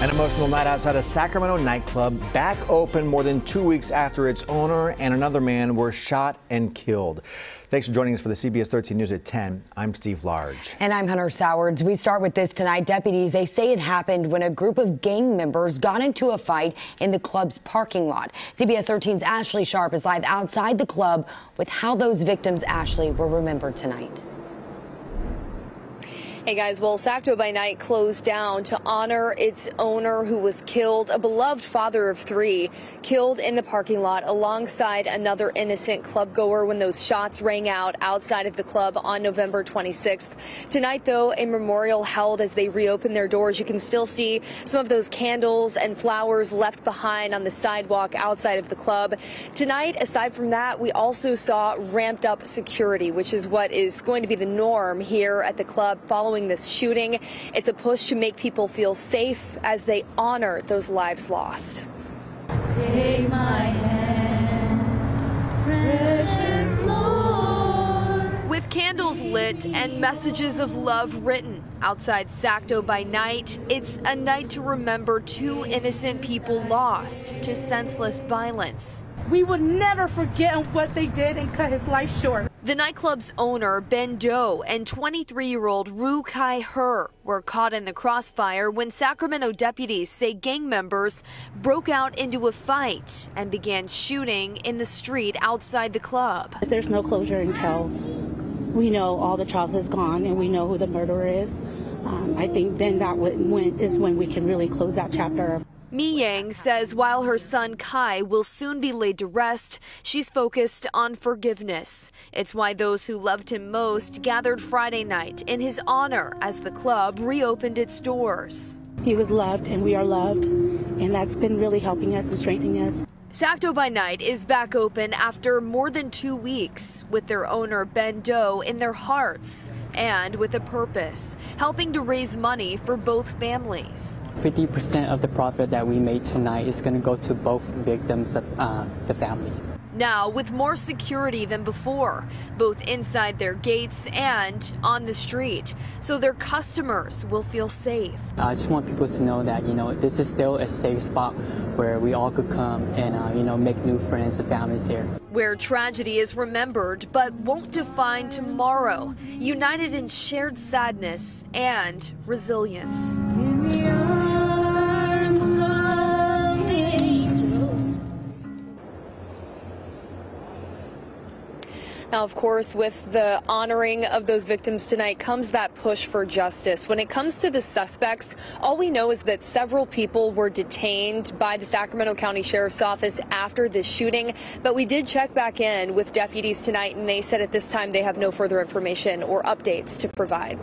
An emotional night outside a Sacramento nightclub, back open more than 2 weeks after its owner and another man were shot and killed. Thanks for joining us for the CBS 13 News at 10. I'm Steve Large. And I'm Hunter Sowards. We start with this tonight. Deputies, they say it happened when a group of gang members got into a fight in the club's parking lot. CBS 13's Ashley Sharp is live outside the club with how those victims, Ashley, were remembered tonight. Hey guys, well, Sacto by Night closed down to honor its owner who was killed, a beloved father of three, killed in the parking lot alongside another innocent club goer when those shots rang out outside of the club on November 26th. Tonight, though, a memorial held as they reopened their doors. You can still see some of those candles and flowers left behind on the sidewalk outside of the club. Tonight, aside from that, we also saw ramped up security, which is what is going to be the norm here at the club following this shooting. It's a push to make people feel safe as they honor those lives lost. Take my hand, precious Lord. With candles lit and messages of love written outside Sacto by Night, it's a night to remember two innocent people lost to senseless violence. We would never forget what they did and cut his life short. The nightclub's owner, Ben Doe, and 23-year-old Ru Kai Her were caught in the crossfire when Sacramento deputies say gang members broke out into a fight and began shooting in the street outside the club. There's no closure until we know all the trials is gone and we know who the murderer is. I think then is when we can really close that chapter. Mi Yang says while her son Kai will soon be laid to rest, she's focused on forgiveness. It's why those who loved him most gathered Friday night in his honor as the club reopened its doors. He was loved and we are loved, and that's been really helping us and strengthening us. Sacto by Night is back open after more than 2 weeks, with their owner Ben Doe in their hearts and with a purpose, helping to raise money for both families. 50% of the profit that we made tonight is going to go to both victims of the family. Now, with more security than before, both inside their gates and on the street, so their customers will feel safe. I just want people to know that, this is still a safe spot where we all could come and, make new friends and families here. Where tragedy is remembered but won't define tomorrow, united in shared sadness and resilience. In the arms of the angel. Now, of course, with the honoring of those victims tonight comes that push for justice. When it comes to the suspects, all we know is that several people were detained by the Sacramento County Sheriff's Office after this shooting. But we did check back in with deputies tonight, and they said at this time they have no further information or updates to provide.